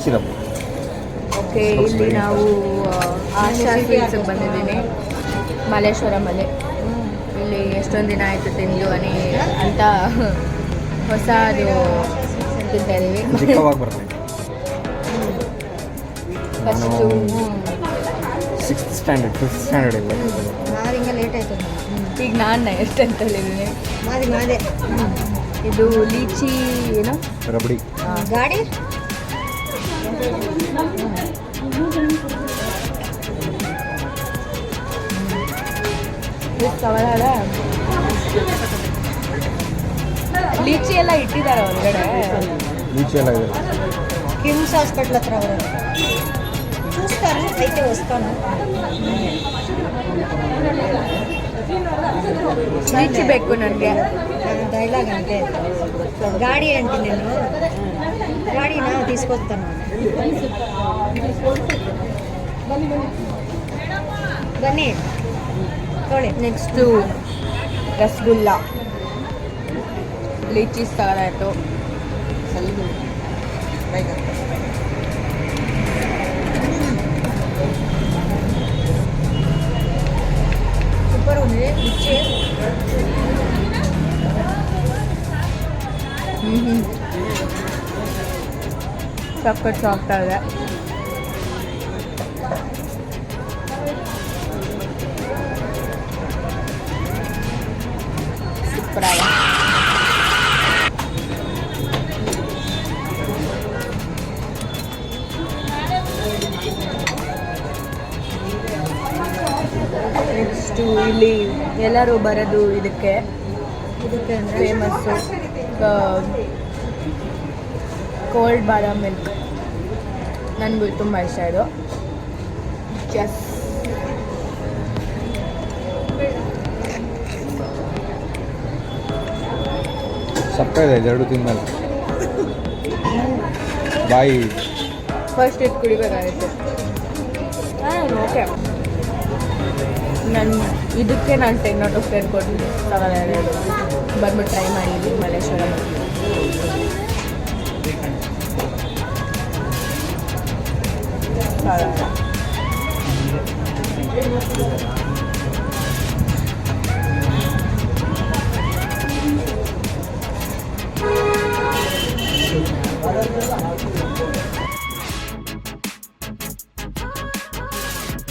Syrup. Okay, ಇಲ್ಲಿ ನಾವು ಆಶಾ ಸ್ವೀಟ್ಸಿಗೆ ಬಂದಿದ್ದೀನಿ, ಮಲ್ಲೇಶ್ವರಮಲ್ಲಿ. ಇಲ್ಲಿ ಎಷ್ಟೊಂದು ದಿನ ಆಯಿತು ತಿಂದು ಅಂತ ಹೊಸದು ತಿಂತಾ ಇದ್ದೀವಿ. ಚಿಕ್ಕವಾಗಿ ಬರ್ತದೆ. First 6th standard 5th standard ಇಲ್ಲ. ಹಿಂಗೆ ಲೇಟ್ ಆಯಿತು. ಈಗ ನಾನು ಎಷ್ಟು ಅಂತ ಹೇಳಿದ್ದೀನಿ. ಮಾದೆ ಇದು ಲೀಚಿ ಏನು ರಬಡಿ ಗಾಡಿ ಸವಾಲ ಲೀಚಿ ಎಲ್ಲ ಇಟ್ಟಿದ್ದಾರೆ ಹೊರಗಡೆ. ಲೀಚಿ ಎಲ್ಲ ಇದೆ. ಕಿಮ್ಸ್ ಹಾಸ್ಪಿಟ್ಲ್ ಹತ್ರ ಅವರು చూస్తారు అయితే వస్తాను. ಲೀಚಿ ಬೇಕು ನನಗೆ. డైలాగ్ అంటే ಗಾಡಿ అంటే నేను ಗಾಡಿನ తీసుకొస్తాను. ಬನ್ನಿ ತೊಳೆ. ನೆಕ್ಸ್ಟು ರಸಗುಲ್ಲ, ಲೀಚೀಸ್ ತಗೊಳ್ಳಾಯಿತು. ಸೂಪರ್ ఉంది ರುಚಿ. ಸಕ್ಕತ್ ಸಾಫ್ಟ್ ಆಗಿದೆ. ಸೂಪರ್ ಆಗಿದೆ. ನೆಕ್ಸ್ಟು ಇಲ್ಲಿ ಎಲ್ಲರೂ ಬರೋದು ಇದಕ್ಕೆ ಫೇಮಸ್ಸು ಕೋಲ್ಡ್ ಬಾದಾಮ್ ಮಿಲ್ಕ್. ನನಗೂ ತುಂಬ ಇಷ್ಟ ಇದು. ಜಸ್ ಸಕ್ಕರೆ ಇದೆ ಎರಡು ತಿಂದಲ್ಲ. ಬಾಯಿ ಫಸ್ಟ್ ಇದು ಕುಡಿಬೇಕಾಗಿತ್ತು. ಓಕೆ, ಇದಕ್ಕೆ ನಾನು 10 out of 10 ಕೊಡ್ತೀನಿ. ಬಂದ್ಬಿಟ್ಟು ಟ್ರೈ ಮಾಡಿದ್ವಿ ಮಲ್ಲೇಶ್ವರಂ.